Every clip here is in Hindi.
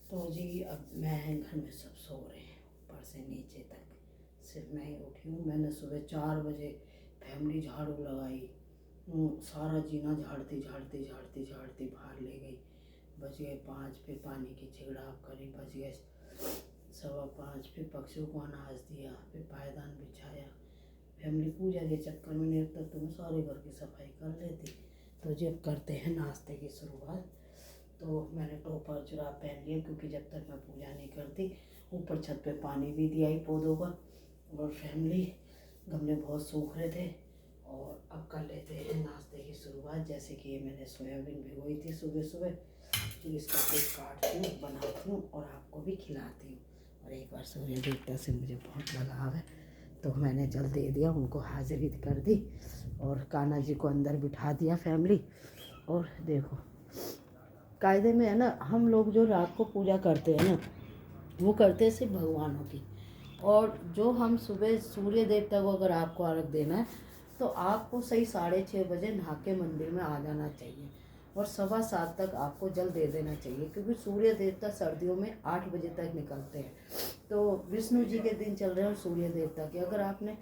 तो जी अब मैं घर में सब सो रहे हैं ऊपर से नीचे तक, सिर्फ मैं ही उठी हूँ। मैंने सुबह 4 बजे फैमिली झाड़ू लगाई, सारा जीना झाड़ती झाड़ती झाड़ती झाड़ती बाहर ले गई। बज गए 5, फिर पानी की छिड़काव करी, बज गए 5:15, फिर पक्षियों को अनाज दिया, फिर पायदान बिछाया। फैमिली पूजा के चक्कर में नहीं तक तो मैं सारे घर की सफाई कर लेती। तो जब करते हैं नाश्ते की शुरुआत, तो मैंने टोपा जुराब पहन लिया क्योंकि जब तक मैं पूजा नहीं करती। ऊपर छत पे पानी भी दिया ही पौधों का, और फैमिली गमले बहुत सूख रहे थे। और अब कर लेते हैं नाश्ते की शुरुआत। जैसे कि ये मैंने सोयाबीन भिगोई थी सुबह सुबह, तो इसका कुछ काटती हूँ, बनाती हूँ और आपको भी खिलाती हूँ। और एक बार सूर्य देवता से मुझे बहुत लगाव है, तो मैंने जल दे दिया, उनको हाजिरी कर दी और कान्हा जी को अंदर बिठा दिया फैमिली। और देखो कायदे में है ना, हम लोग जो रात को पूजा करते हैं ना, वो करते हैं सिर्फ भगवानों की। और जो हम सुबह सूर्य देवता को अगर आपको अर्घ देना है, तो आपको सही 6:30 बजे नहा के मंदिर में आ जाना चाहिए और 7:15 तक आपको जल दे देना चाहिए, क्योंकि सूर्य देवता सर्दियों में 8 बजे तक निकलते हैं। तो विष्णु जी के दिन चल रहे हैं और सूर्य देवता के, अगर आपने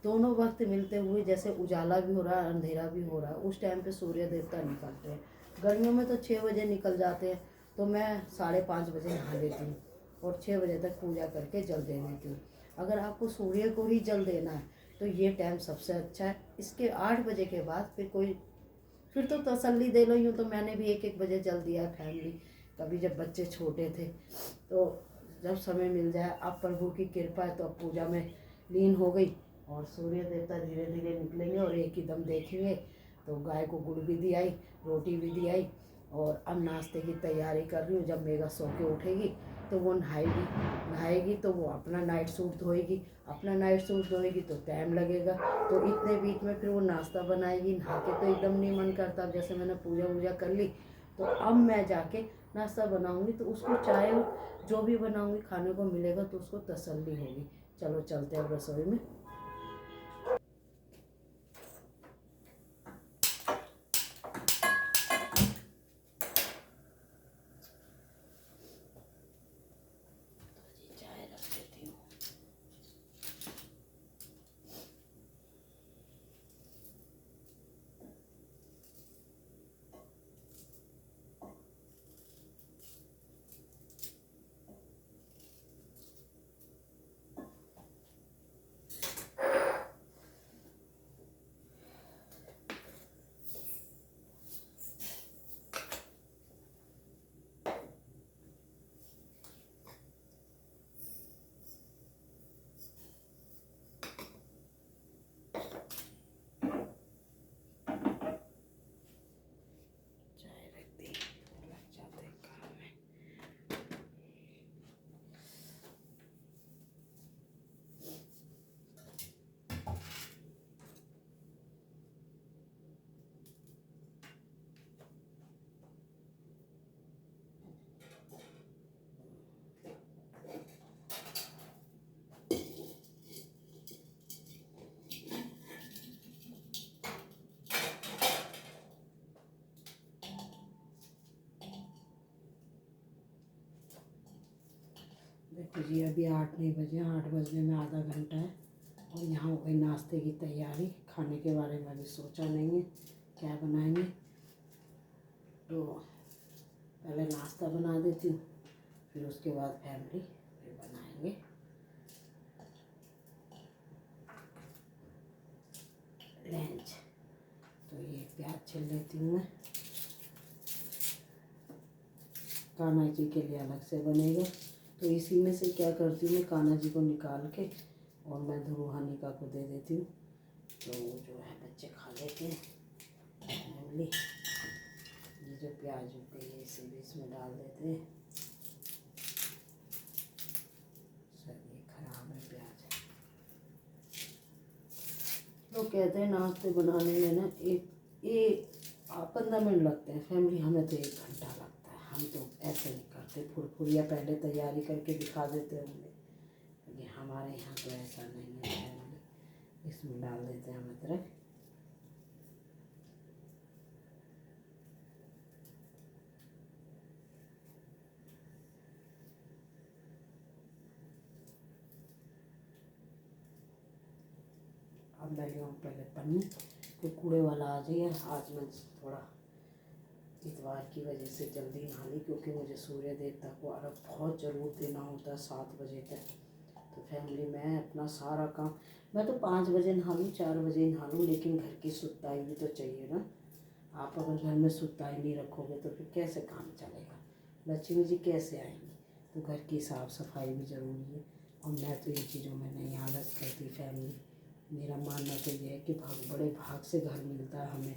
दोनों वक्त मिलते हुए, जैसे उजाला भी हो रहा है अंधेरा भी हो रहा है, उस टाइम पे सूर्य देवता निकलते हैं। गर्मियों में तो 6 बजे निकल जाते हैं, तो मैं 5:30 बजे नहा लेती हूँ और 6 बजे तक पूजा करके जल दे देती हूँ। अगर आपको सूर्य को ही जल देना है तो ये टाइम सबसे अच्छा है। इसके 8 बजे के बाद फिर तो तसल्ली दे लो। यूँ तो मैंने भी 1-1 बजे जल दिया फैमिली, कभी जब बच्चे छोटे थे। तो जब समय मिल जाए, अब प्रभु की कृपा है तो अब पूजा में लीन हो गई। और सूर्य देवता धीरे धीरे निकलेंगे और एक ही दम देखेंगे। तो गाय को गुड़ भी दियाई, रोटी भी दियाई, और अब नाश्ते की तैयारी कर रही हूँ। जब मेघा सो के उठेगी तो वो नहाएगी तो वो अपना नाइट सूट धोएगी, अपना नाइट सूट धोएगी तो टाइम लगेगा। तो इतने बीच में फिर वो नाश्ता बनाएगी। नहा के तो एकदम नहीं मन करता, अब जैसे मैंने पूजा वूजा कर ली, तो अब मैं जाके नाश्ता बनाऊंगी, तो उसको चाय जो भी बनाऊंगी खाने को मिलेगा तो उसको तसल्ली होगी। चलो चलते हैं रसोई में। चाय रख देती हूँ। चाय रख दी, लग जाते हैं काम में। देखो जी अभी 8 नहीं बजे, 8 बजने में आधा घंटा है और यहाँ हो गई नाश्ते की तैयारी। खाने के बारे में अभी सोचा नहीं है क्या बनाएंगे, तो पहले नाश्ता बना देती हूँ, फिर उसके बाद फैमिली फिर बनाएंगे लंच। तो ये प्याज छिल लेती हूँ मैं, कान्हा जी के लिए अलग से बनेगा। तो इसी में से क्या करती हूँ मैं, कान्हा जी को निकाल के और मैं ध्रुवानिका को दे देती हूँ, तो जो है बच्चे खा लेते हैं फैमिली। ये जो प्याज हो गई है इसे भी इसमें डाल देते हैं। सर ये खराब है प्याज। लोग कहते हैं नाश्ते बनाने में ना एक 15 मिनट लगते हैं फैमिली, हमें तो 1 घंटा लगता है। हम तो ऐसे नहीं करते, फुरफुरिया पहले तैयारी करके दिखा देते होंगे, लेकिन हमारे यहाँ तो ऐसा नहीं है फैमिली। इसमें डाल देते हैं अदरक, मैं लिया हूँ पहले पन्नी, तो कूड़े वाला आ जाइए। आज मैं थोड़ा इतवार की वजह से जल्दी नहा ली, क्योंकि मुझे सूर्य देवता को अर्घ बहुत ज़रूर देना होता है 7 बजे तक। तो फैमिली मैं अपना सारा काम, मैं तो 5 बजे नहा लूँ, 4 बजे नहा लूँ, लेकिन घर की शुद्धताई भी तो चाहिए ना। आप अगर घर में शुद्धताई नहीं रखोगे तो फिर कैसे काम चलेगा, लक्ष्मी जी कैसे आएंगी। तो घर की साफ़ सफाई भी ज़रूरी है, और मैं तो इन चीज़ों में नहीं आलस करती फैमिली। मेरा मानना तो ये है कि बड़े भाग से घर मिलता है हमें,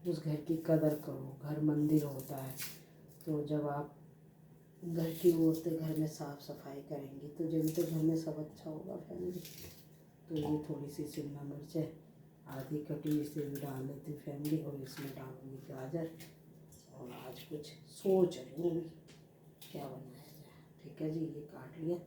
उस घर की कदर करो। घर मंदिर होता है, तो जब आप घर की औरतें घर में साफ़ सफाई करेंगी तो जब तो घर में सब अच्छा होगा फैमिली। तो ये थोड़ी सी शिमला मिर्च है, आधी कटी, इसे भी डाल लेती हूँ फैमिली, और इसमें डालूंगी गाजर। और आज कुछ सोच रही हूँ क्या बनाया जाए। ठीक है जी, ये काट लिया।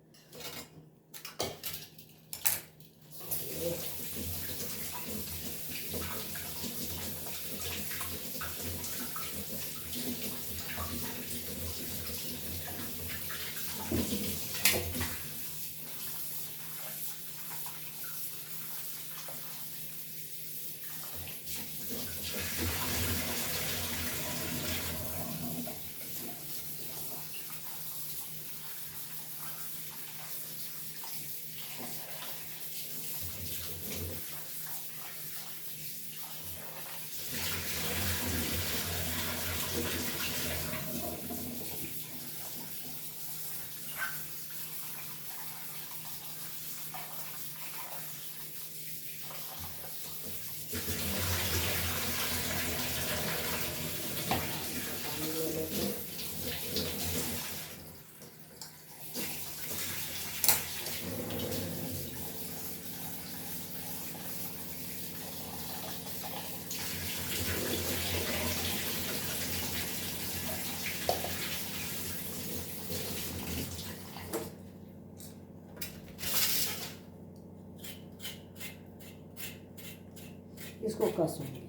इसको कसूंगी।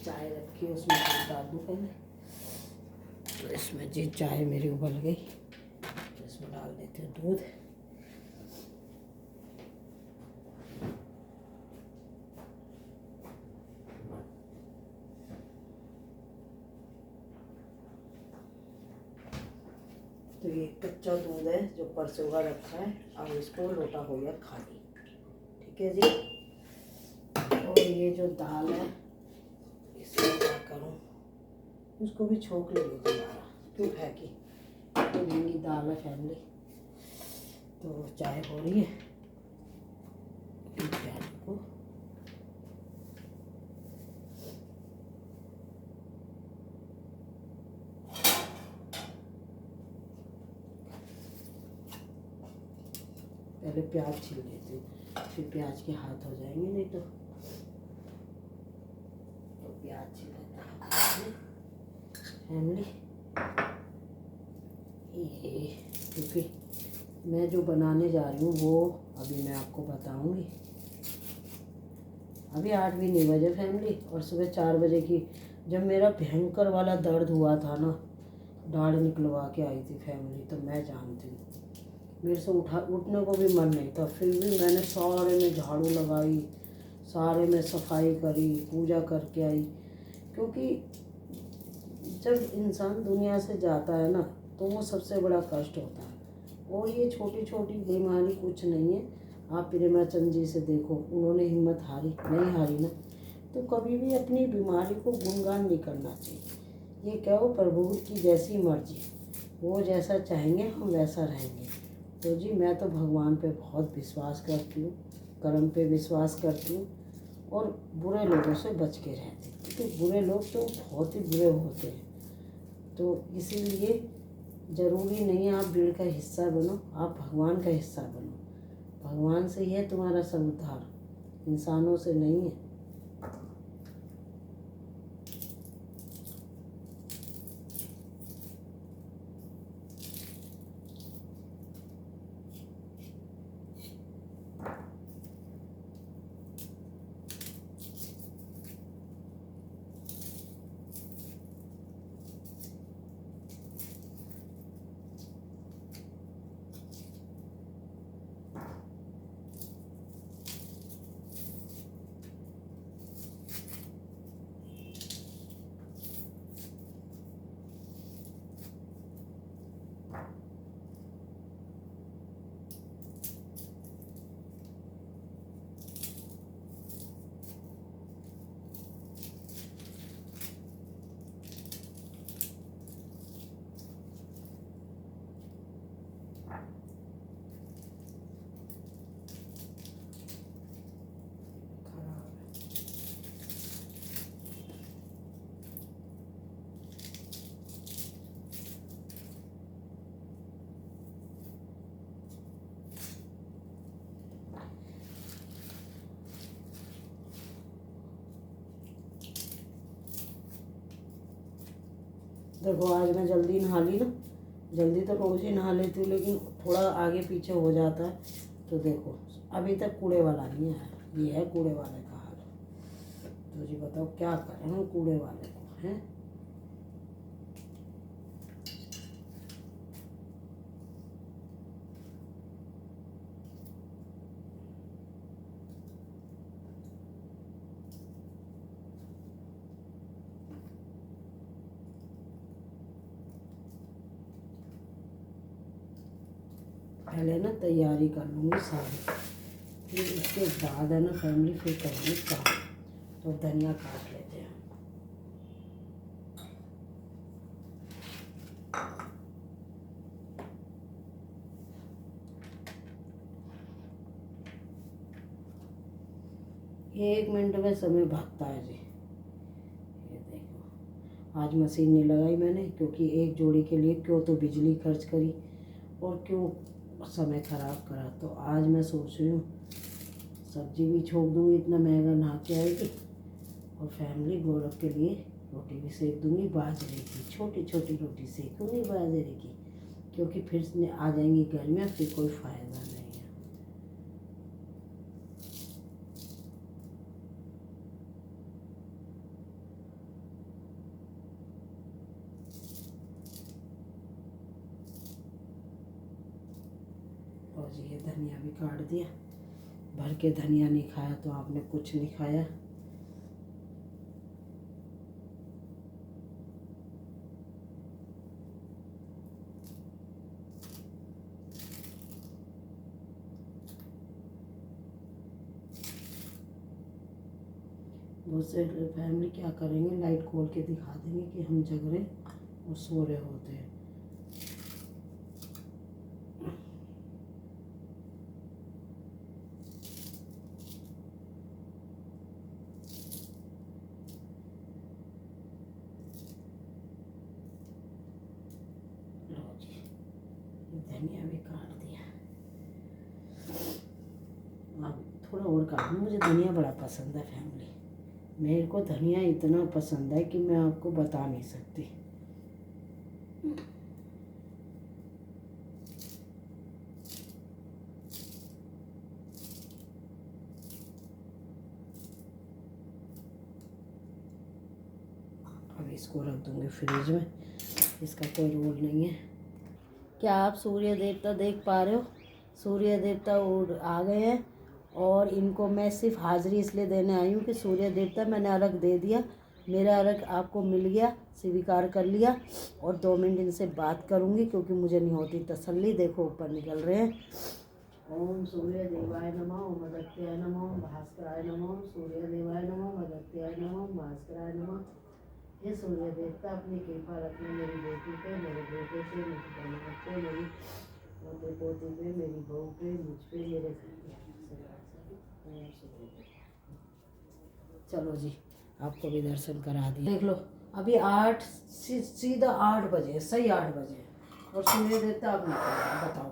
चाय रखी है, उसमें दूध डाल दूँ पहले। तो इसमें जी चाय मेरी उबल गई, तो इसमें डाल देते हैं दूध। तो ये कच्चा दूध है जो परसों का रखा है, अब इसको लोटा हो गया खाली। ठीक है जी। और ये जो दाल है इसमें क्या करूँ, उसको भी छोंक लेंगे दोबारा, क्यों फेंकी। तो महंगी दाल है फैमिली। तो चाय हो रही है, प्याज को पहले प्याज छील लेती हूँ, फिर प्याज के हाथ हो जाएंगे नहीं तो प्याज छील लेते हैं फैमिली। ये क्योंकि मैं जो बनाने जा रही हूँ वो अभी मैं आपको बताऊँगी। अभी 8 भी नहीं बजे फैमिली, और सुबह 4 बजे की जब मेरा भयंकर वाला दर्द हुआ था ना, दाढ़ निकलवा के आई थी फैमिली, तो मैं जानती हूँ मेरे से उठने को भी मन नहीं था। फिर भी मैंने सारे में झाड़ू लगाई, सारे में सफाई करी, पूजा करके आई। क्योंकि जब इंसान दुनिया से जाता है ना, तो वो सबसे बड़ा कष्ट होता है। और ये छोटी छोटी बीमारी कुछ नहीं है। आप प्रेमाचंद जी से देखो, उन्होंने हिम्मत हारी नहीं, हारी ना। तो कभी भी अपनी बीमारी को गुणगान नहीं करना चाहिए। ये कहो प्रभु की जैसी मर्जी, वो जैसा चाहेंगे हम वैसा रहेंगे। तो जी मैं तो भगवान पे बहुत विश्वास करती हूँ, कर्म पे विश्वास करती हूँ, और बुरे लोगों से बच के रहती हूँ, क्योंकि बुरे लोग तो बहुत ही बुरे होते हैं। तो इसीलिए ज़रूरी नहीं है आप भीड़ का हिस्सा बनो, आप भगवान का हिस्सा बनो। भगवान से ही है तुम्हारा सब उद्धार, इंसानों से नहीं है। देखो आज मैं जल्दी नहा ली ना, जल्दी तो रोज़ ही नहा लेती हूँ, लेकिन थोड़ा आगे पीछे हो जाता है। तो देखो अभी तक कूड़े वाला नहीं आया, ये है कूड़े वाले का हाल। तो जी बताओ क्या करें हम कूड़े वाले को, हैं। पहले ना तैयारी कर लूँगी सारी, फिर उसके बाद है ना फैमिली फिर करेंगे काम। तो धनिया काट लेते हैं। एक मिनट में समय भागता है जी। ये देखो आज मशीन नहीं लगाई मैंने, क्योंकि एक जोड़ी के लिए क्यों तो बिजली खर्च करी और क्यों समय ख़राब करा। तो आज मैं सोच रही हूँ सब्जी भी छोक दूँगी, इतना महंगा नहा के आएगी, और फैमिली गोलक के लिए रोटी भी सेक दूँगी बाजरे की, छोटी छोटी रोटी सेकूँगी बाजरे की, क्योंकि फिर आ जाएंगी गर्मियाँ, फिर कोई फ़ायदा नहीं है। और जी ये धनिया भी काट दिया, भर के धनिया नहीं खाया तो आपने कुछ नहीं खाया। बहुत से फैमिली क्या करेंगे, लाइट खोल के दिखा देंगे कि हम जग रहे और सो रहे होते हैं। लो जी धनिया भी काट दिया, अब थोड़ा और काट दूँ। मुझे धनिया बड़ा पसंद है फैमिली, मेरे को धनिया इतना पसंद है कि मैं आपको बता नहीं सकती। अब इसको रख दूँगी फ्रिज में, इसका कोई रोल नहीं है। क्या आप सूर्य देवता देख पा रहे हो? सूर्य देवता उड़ आ गए हैं, और इनको मैं सिर्फ हाज़िरी इसलिए देने आई हूँ कि सूर्य देवता मैंने अर्घ दे दिया, मेरा अर्घ आपको मिल गया, स्वीकार कर लिया। और 2 मिनट इनसे बात करूँगी, क्योंकि मुझे नहीं होती तसल्ली। देखो ऊपर निकल रहे हैं। ओम सूर्य देवाय नमः, ओम अगस्त्याय नमः, ओम भास्कराय नमः, सूर्य देवाय नमः, अगस्त्याय नमः, भास्कराय नमः। हे सूर्य देवता अपनी कृपा रखना मेरी बेटी पे, मेरे बेटे पे, मेरी बहनों पे, मेरी पोते पोती पे, मेरी बहू पे, मुझ पे, मेरे घर पे। चलो जी आपको भी दर्शन करा दिए। देख लो अभी 8 सीधा 8 बजे, सही 8 बजे, और सूर्य देवता अब निकल रहा। बताओ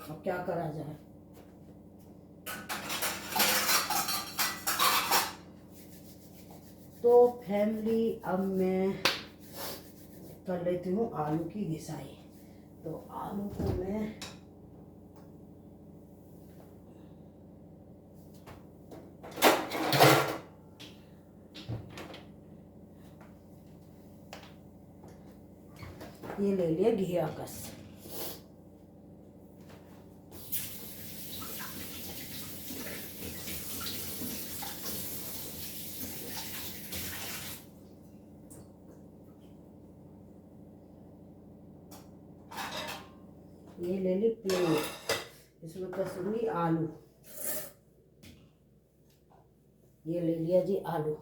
अब क्या करा जाए। तो फैमिली अब मैं कर लेती हूँ आलू की घिसाई। तो आलू को मैं ये ले लिया घिया कस। ये ले ली प्लेट, इसमें कसूंगी आलू। ये ले लिया जी आलू।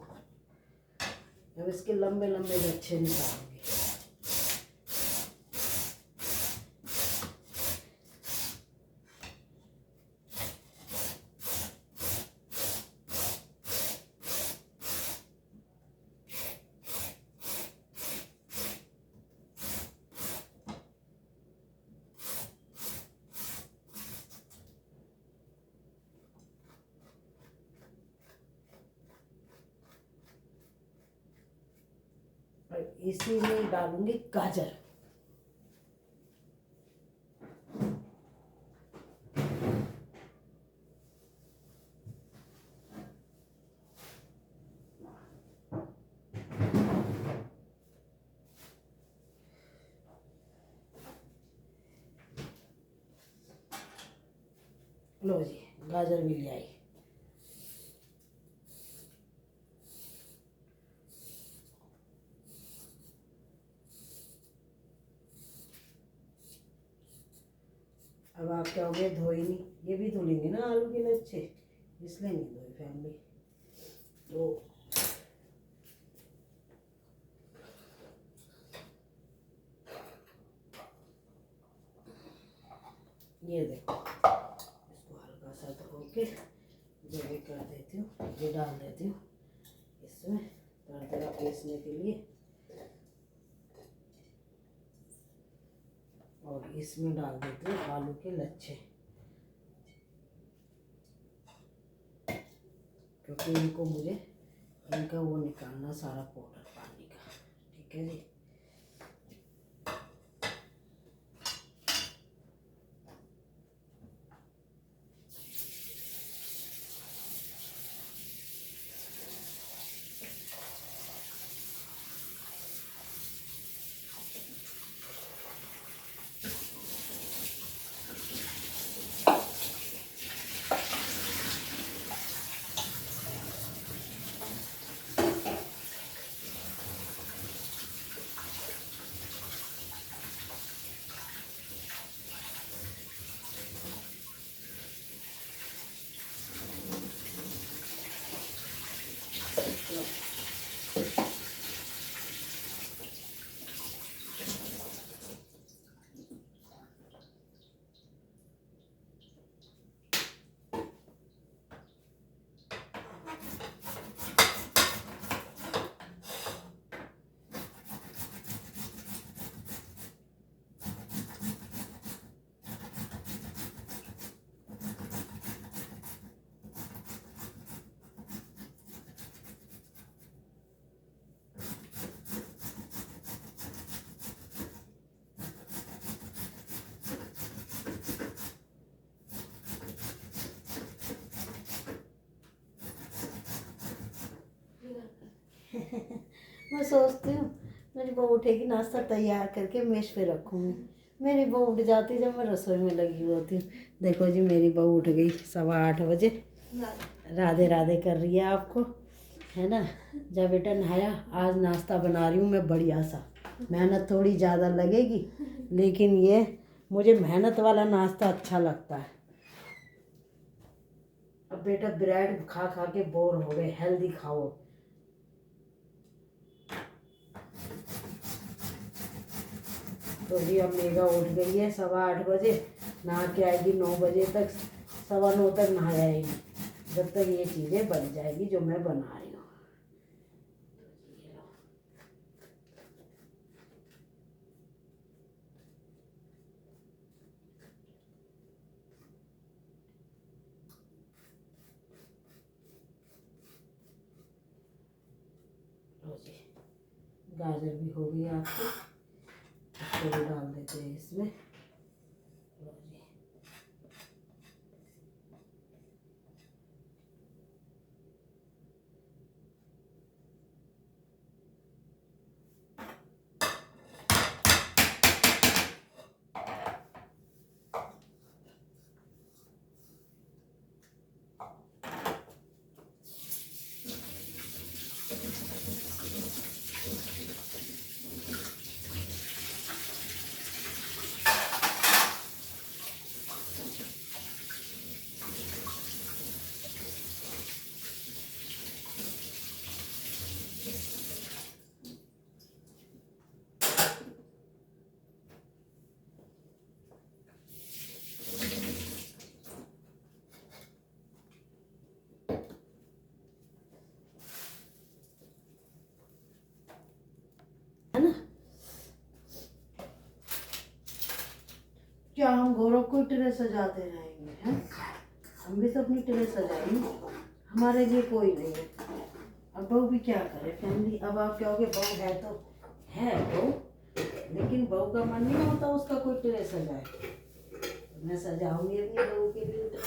अब इसके लंबे लंबे लच्छे निकालेंगे। इसी में डालूंगी गाजर। लो जी, गाजर भी ले आई। अब आप क्या हो गया, धोई नहीं, ये भी धुलेंगे ना आलू के लच्छे, इसलिए नहीं धोई फैमिली। तो ये देखो, इसको हल्का सा धो के जो भी कर देती हूँ, ये डाल देती हूँ इसमें दरदरा पीसने के लिए, और इसमें डाल देती हूँ आलू के लच्छे, क्योंकि इनको मुझे इनका वो निकालना सारा पाउडर पानी का। ठीक है जी। मैं सोचती हूँ मेरी बहू उठेगी, नाश्ता तैयार करके मेज पे रखूँगी। मेरी बहू उठ जाती जब मैं रसोई में लगी होती हूँ। देखो जी, मेरी बहू उठ गई 8:15 बजे, राधे राधे कर रही है आपको, है ना। जब बेटा नहाया, आज नाश्ता बना रही हूँ मैं बढ़िया सा। मेहनत थोड़ी ज़्यादा लगेगी, लेकिन ये मुझे मेहनत वाला नाश्ता अच्छा लगता है। अब बेटा ब्रेड खा खा के बोर हो गए, हेल्दी खाओ। तो जी अब मेघा उठ गई है 8:15 बजे, नहा के आएगी 9 बजे तक, 9:15 तक नहाएगी, जब तक ये चीज़ें बन जाएगी जो मैं बना रही हूँ। लो जी, गाजर भी हो गई आपकी, इसको भी डाल देते हैं इसमें। लो जी, है ना। क्या हम घोरों को टेरे सजाते रहेंगे, हैं? हम भी तो अपनी टेरे सजाएंगे, हमारे लिए कोई नहीं है। अब बहू भी क्या करे फैमिली। अब आप कहोगे बहू है तो है बहू, लेकिन बहू का मन नहीं होता उसका कोई ट्रे सजाए। तो मैं सजाऊंगी अपनी बहू के लिए ट्रे।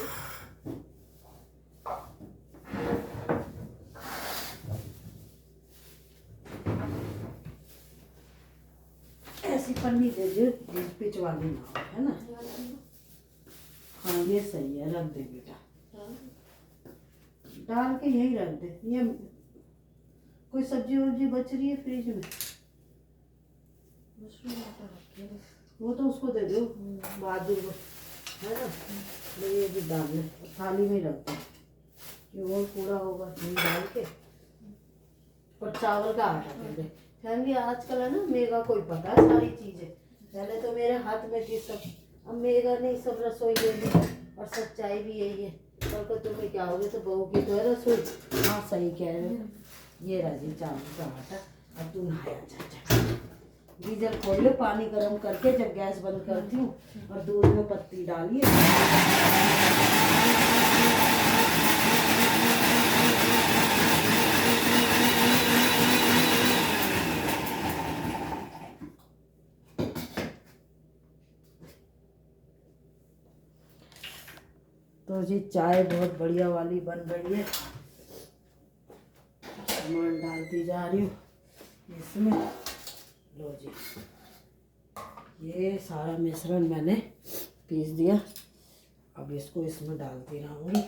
ऐसी पन्नी दे दो पिच वाली ना हो, है ना। हाँ ये सही है, रख दे बेटा, डाल के यही रख दे। ये कोई सब्जी वब्जी बच रही है फ्रिज में, वो तो उसको दे दो बाद में, है ना। ये भी डाल ले, थाली में रख दो, ये और कूड़ा होगा नहीं डाल के। और चावल का आटा दे दे। फैमिली आजकल है ना मेगा कोई पता है सारी चीज़ें, पहले तो मेरे हाथ में थी सब, अब मेगा नहीं सब रसोई ले ली। और सच्चाई भी यही है, कल को तुम्हें क्या होगे तो बहू की तो है रसोई। हाँ सही कह रहे हो। ये राजी चावल का आटा, अब तू नहाया जा। गीजर खोल लो, पानी गर्म करके जब गैस बंद करती हूँ, और दूध में पत्ती डालिए। तो जी चाय बहुत बढ़िया वाली बन रही है, सामान डालती जा रही हूँ इसमें। लो जी, ये सारा मिश्रण मैंने पीस दिया, अब इसको इसमें डालती रहूँगी।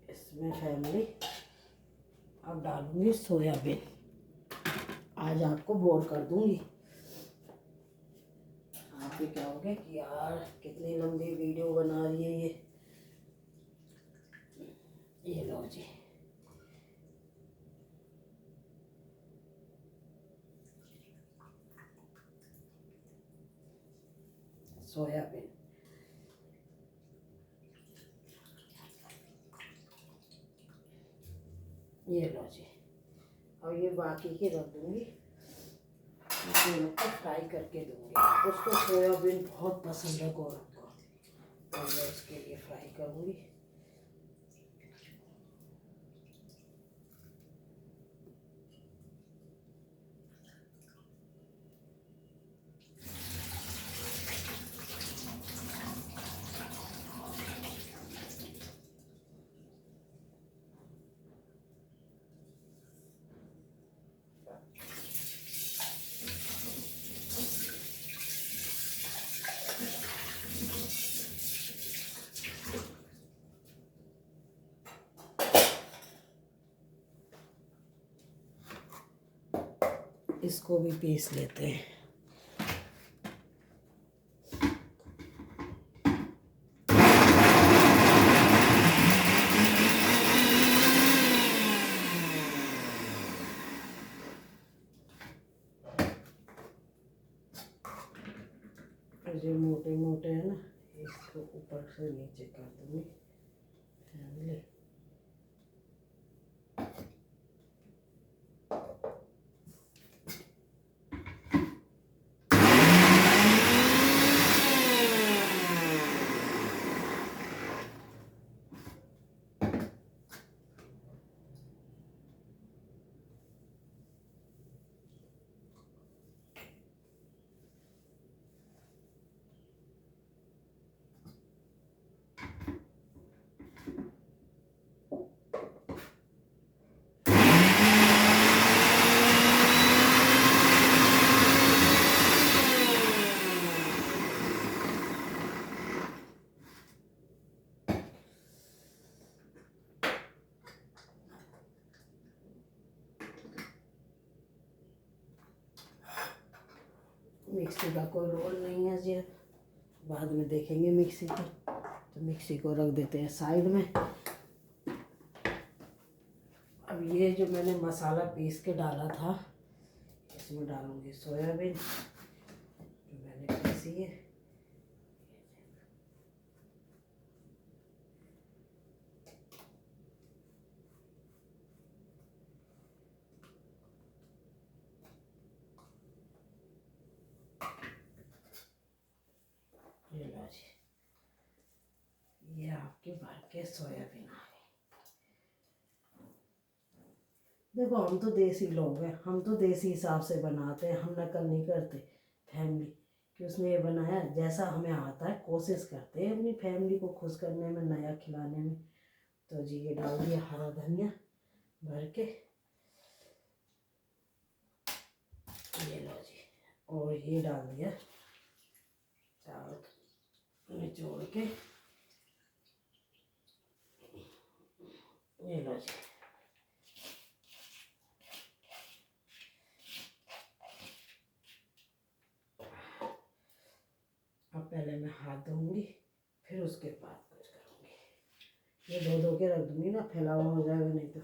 इसमें फैमिली अब डालूंगी सोयाबीन, आज आपको बोर कर दूंगी। आप भी कहोगे कि यार कितनी लंबी वीडियो बना रही है ये लो जी, सोयाबीन। ये लो जी, और ये बाकी की रख दूंगी, को फ्राई करके दूंगी। उसको सोयाबीन बहुत पसंद है गौरव को, तो मैं उसके लिए फ्राई करूंगी। इसको भी पीस लेते हैं। जो मोटे मोटे है ना, इसको ऊपर से नीचे कर दूंगी फैमिली। मिक्सी का कोई रोल नहीं है जी, बाद में देखेंगे मिक्सी को, तो मिक्सी को रख देते हैं साइड में। अब ये जो मैंने मसाला पीस के डाला था, इसमें डालूंगी सोयाबीन जो मैंने पीसी है। के सोयाबीन आ गई। देखो हम तो देसी लोग हैं, हम तो देसी हिसाब से बनाते हैं, हम नकल नहीं करते फैमिली कि उसने ये बनाया। जैसा हमें आता है कोशिश करते हैं अपनी फैमिली को खुश करने में, नया खिलाने में। तो जी ये डाल दिया हरा धनिया भर के, ये लो जी। और ये डाल दिया चावल निचोड़ के, ये लो जी। अब पहले मैं हाथ धोऊंगी, फिर उसके बाद कुछ करूँगी। ये धो के रख दूँगी ना, फैला हुआ हो जाएगा नहीं तो।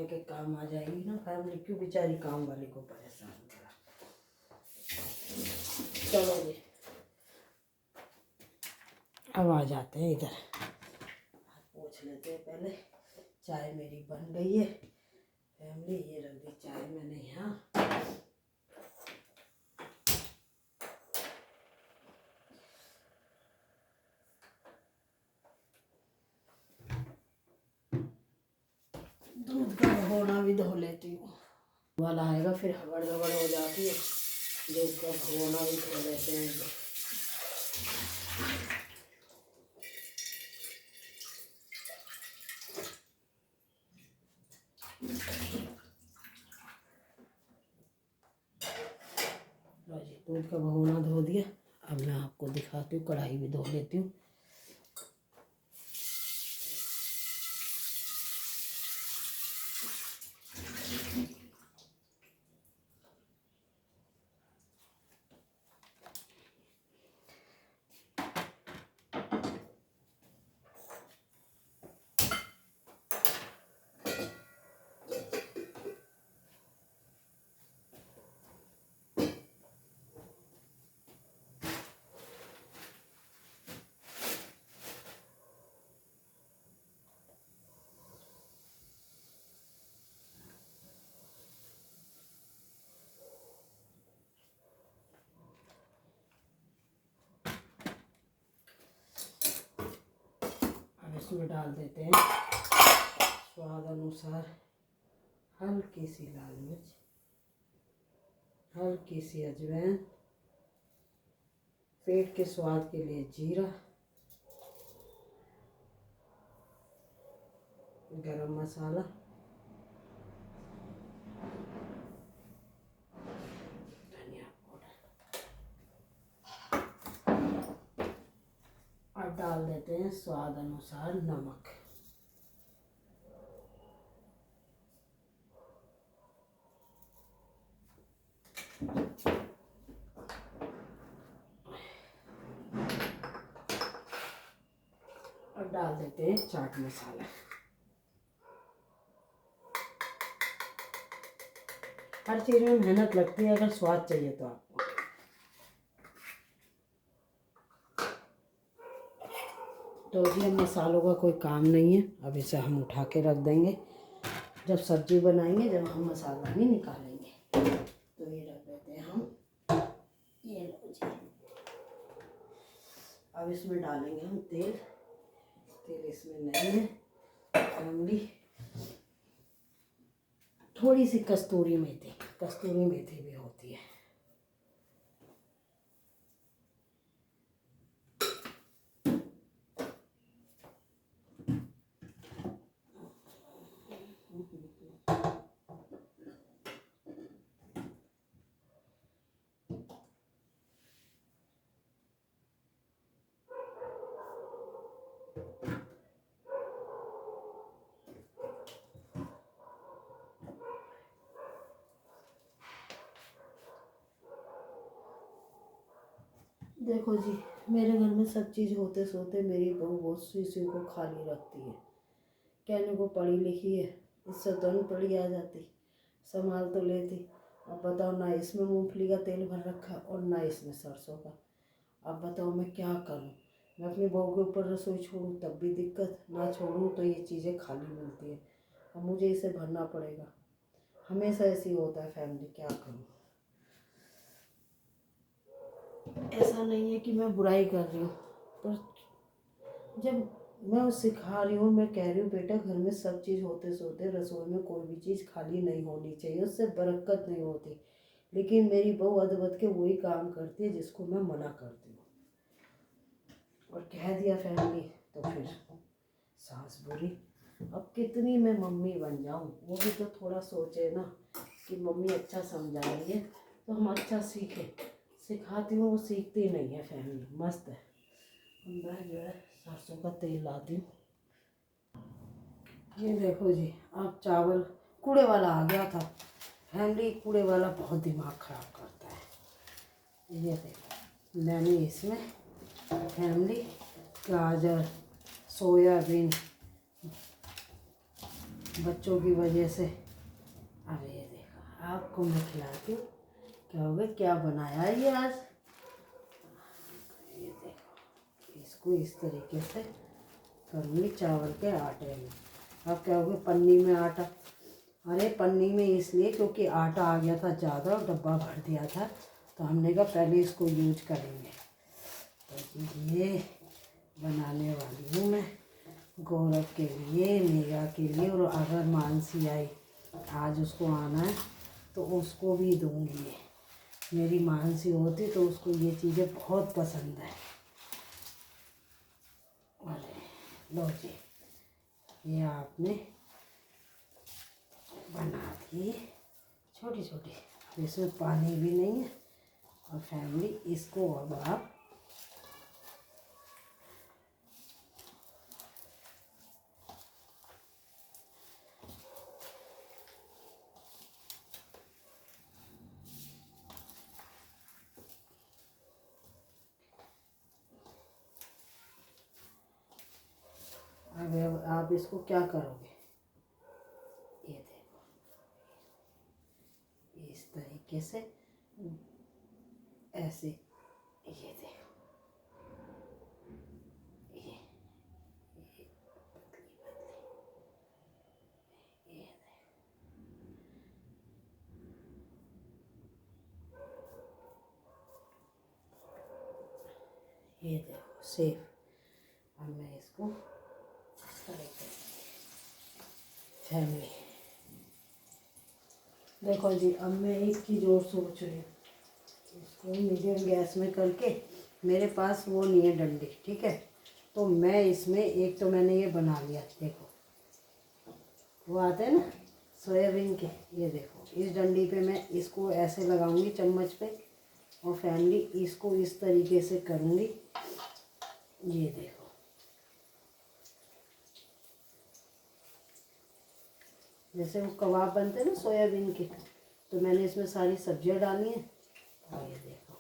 के काम आ जाएगी ना फैमिली, क्यों बेचारी काम वाले को परेशान करा। चलो जी अब आ जाते हैं इधर, पूछ लेते हैं पहले। चाय मेरी बन गई है फैमिली, ये रख दी चाय मैंने यहाँ। दूध का भगोना भी धो लेती हूँ, वाला आएगा फिर हगड़ दगड़ हो जाती है। दूध का भगोना भी धो लेते हैं। लो जी दूध का भगोना धो दिया। अब मैं आपको दिखाती हूँ, कढ़ाई भी धो लेती हूँ। इसमें डाल देते हैं स्वाद अनुसार हल्की सी लाल मिर्च, हल्की सी अजवाइन, पेट के स्वाद के लिए जीरा, गरम मसाला, धनिया पाउडर। और डाल देते हैं स्वाद अनुसार नमक। और डाल देते हैं चाट मसाला। हर चीज़ में मेहनत लगती है अगर स्वाद चाहिए तो आपको। तो जी अब मसालों का कोई काम नहीं है, अब इसे हम उठा के रख देंगे। जब सब्जी बनाएंगे जब हम मसाला नहीं निकालेंगे। तो ये रख देते हैं हम, ये लो जी। अब इसमें डालेंगे हम तेल। तेल इसमें नहीं है फैमिली। थोड़ी सी कस्तूरी मेथी, कस्तूरी मेथी भी होती है। देखो जी, मेरे घर में सब चीज़ होते सोते मेरी बहू बहुत सी चीज़ों को खाली रखती है। कहने को पढ़ी लिखी है, इससे तो नहीं पढ़ी आ जाती, संभाल तो लेती। अब बताओ, ना इसमें मूंगफली का तेल भर रखा और ना इसमें सरसों का। अब बताओ मैं क्या करूं? मैं अपनी बहू के ऊपर रसोई छोड़ूं तब भी दिक्कत, ना छोड़ूं तो ये चीज़ें खाली मिलती है। अब मुझे इसे भरना पड़ेगा। हमेशा ऐसे ही होता है फैमिली, क्या करूं? ऐसा नहीं है कि मैं बुराई कर रही हूँ, पर जब मैं उसे सिखा रही हूँ, मैं कह रही हूँ बेटा घर में सब चीज़ होते सोते रसोई में कोई भी चीज़ खाली नहीं होनी चाहिए, उससे बरकत नहीं होती। लेकिन मेरी बहू अदबद के वही काम करती है जिसको मैं मना करती हूँ, और कह दिया फैमिली तो फिर सास बुरी। अब कितनी मैं मम्मी बन जाऊँ, वो भी तो थोड़ा सोचे ना कि मम्मी अच्छा समझा रही है तो हम अच्छा सीखें। सिखाती हूँ, वो सीखती नहीं है फैमिली। मस्त है। मैं जो है सरसों का तेल लाती हूँ। ये देखो जी, अब चावल कूड़े वाला आ गया था फैमिली। कूड़े वाला बहुत दिमाग ख़राब करता है। ये देखो, मैंने इसमें फैमिली गाजर, सोयाबीन बच्चों की वजह से। अब ये देखो, आपको मैं खिलाती हूँ। क्या हो गया, क्या बनाया है ये आज? ये देखो, इसको इस तरीके से करूँगी चावल के आटे में। अब क्या हो गया, पन्नी में आटा। अरे पन्नी में इसलिए क्योंकि आटा आ गया था ज़्यादा और डब्बा भर दिया था, तो हमने कहा पहले इसको यूज करेंगे। तो ये बनाने वाली हूँ मैं गौरव के लिए, मेघा के लिए, और अगर मानसी आई आज उसको आना है तो उसको भी दूँगी। मेरी मानसी होती तो उसको ये चीज़ें बहुत पसंद है। अरे लो जी, ये आपने बना दी छोटी छोटी। इसमें पानी भी नहीं है। और फैमिली इसको अब आप अब आप इसको क्या करोगे? ये देखो, इस तरीके से ऐसे। ये देखो, ये पतली पतली। ये ये देखो सेफ। अब मैं इसको इस तरीके से फैमिली। देखो जी, अब मैं एक चीज़ और सोच रही हूँ। इसको मीडियम गैस में करके, मेरे पास वो नहीं है डंडी, ठीक है, तो मैं इसमें एक तो मैंने ये बना लिया। देखो वो आते हैं ना सोयाबीन के। ये देखो, इस डंडी पे मैं इसको ऐसे लगाऊंगी चम्मच पे, और फैमिली इसको इस तरीके से करूँगी। ये देखो, जैसे वो कबाब बनते हैं ना सोयाबीन के, तो मैंने इसमें सारी सब्जियां डाली हैं। और ये देखो,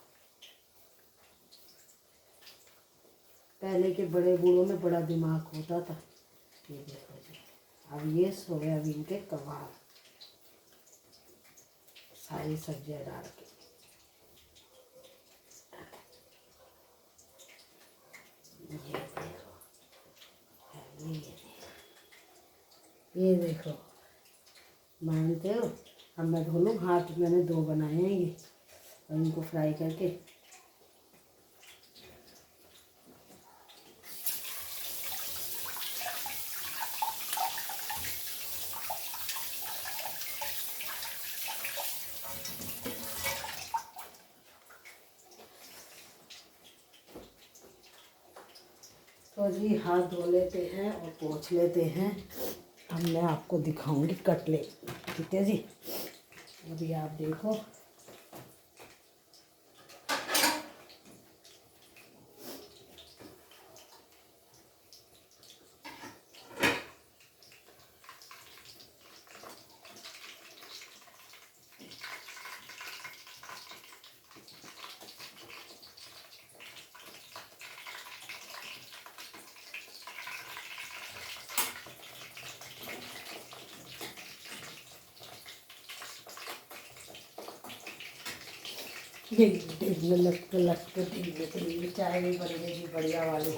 पहले के बड़े बूढ़ों में बड़ा दिमाग होता था। ये देखो जी, अब ये सोयाबीन के कबाब सारी सब्जियां डाल के। ये देखो, ये देखो, मानते हो? अब मैं धो लूँ हाथ, मैंने 2 बनाए हैं ये, और इनको फ्राई करके। तो जी हाथ धो लेते हैं और पोंछ लेते हैं। अब मैं आपको दिखाऊंगी कटलेट, ठीक है जी। अभी आप देखो, ढीले लटक लटक ढीले ढीले चाय भी बन गई बढ़िया वाली।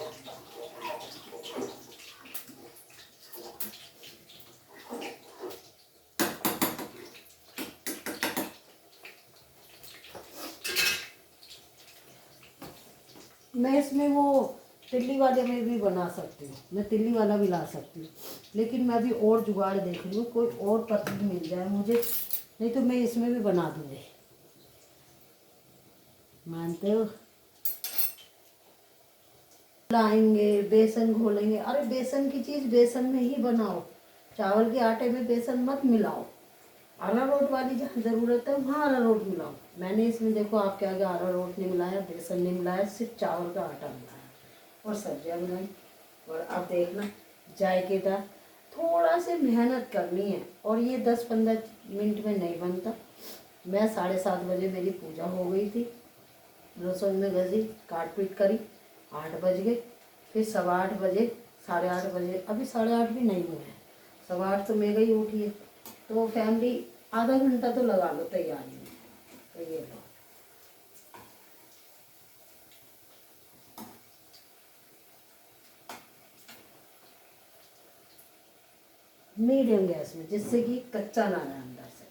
मैं इसमें वो तिल्ली वाले में भी बना सकती हूँ, मैं तिल्ली वाला भी ला सकती हूँ, लेकिन मैं अभी और जुगाड़ देख रही हूँ, कोई और पतली मिल जाए मुझे, नहीं तो मैं इसमें भी बना दूँगी। मानते हो? लाएंगे बेसन घोलेंगे, अरे बेसन की चीज़ बेसन में ही बनाओ, चावल के आटे में बेसन मत मिलाओ। अरारोट वाली जहाँ ज़रूरत है वहाँ अरारोट मिलाओ। मैंने इसमें देखो आपके आगे अरारोट नहीं मिलाया, बेसन नहीं मिलाया, सिर्फ चावल का आटा मिलाया और सब्जियाँ बनाई। और अब देखना जायकेदार, थोड़ा सी मेहनत करनी है और ये 10-15 मिनट में नहीं बनता। मैं 7:30 बजे मेरी पूजा हो गई थी, रसोई में घसी काट पीट करी, 8 बज गए, फिर 8:15 बजे 8:30 बजे, अभी 8:30 भी नहीं हुए हैं, 8:15 तो मैं गई उठी है। तो फैमिली आधा घंटा तो लगा लो तैयारी में। तो ये लो मीडियम गैस में, जिससे कि कच्चा ना रहे अंदर से।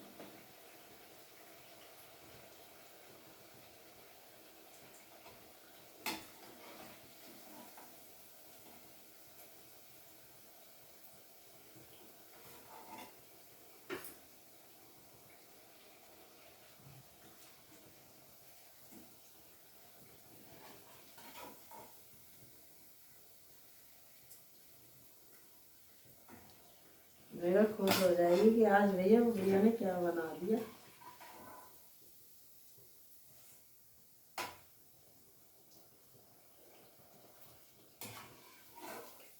मेरा खुश हो जाएगी कि आज भैया ने क्या बना दिया।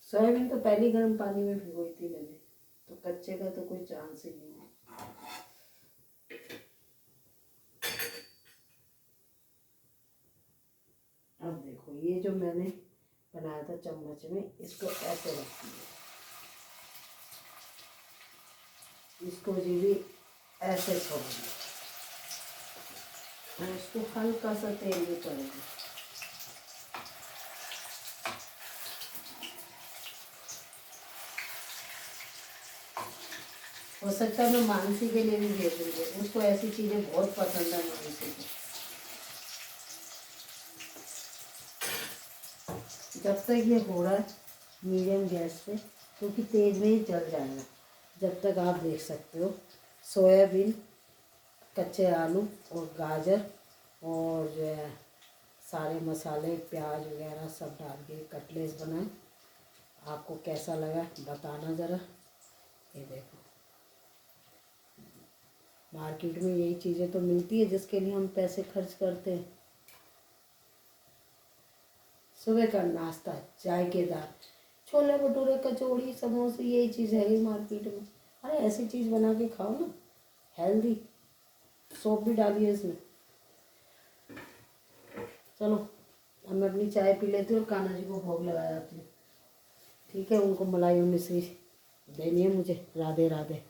सोयाबीन तो पहले गर्म पानी में भिगोई थी मैंने, तो कच्चे का तो कोई चांस ही नहीं है। अब देखो ये जो मैंने बनाया था चम्मच में, इसको ऐसे रखती है, इसको जी भी ऐसे छोड़ दिया और इसको हल्का सा तेल भी पड़ेगा। हो सकता है मैं मानसी के लिए भी भेज दूँगी, उसको ऐसी चीज़ें बहुत पसंद है मानसी को। जब तक ये हो रहा है मीडियम गैस पे, क्योंकि तेज़ में ही जल जाएगा, जब तक आप देख सकते हो सोयाबीन, कच्चे आलू और गाजर और जो है सारे मसाले प्याज वगैरह सब डाल के कटलेस बनाए। आपको कैसा लगा बताना ज़रा। ये देखो मार्केट में यही चीज़ें तो मिलती है जिसके लिए हम पैसे खर्च करते हैं। सुबह का नाश्ता जायकेदार, छोले भटूरे कचौड़ी समोसे, यही चीज़ है मार्केट में। अरे ऐसी चीज़ बना के खाओ ना, हेल्दी, सौंफ भी डालिए इसमें। चलो अब मैं अपनी चाय पी लेती हूँ और कान्हा जी को भोग लगा जाती हूँ। ठीक है, उनको मलाई और मिश्री देनी है मुझे। राधे राधे।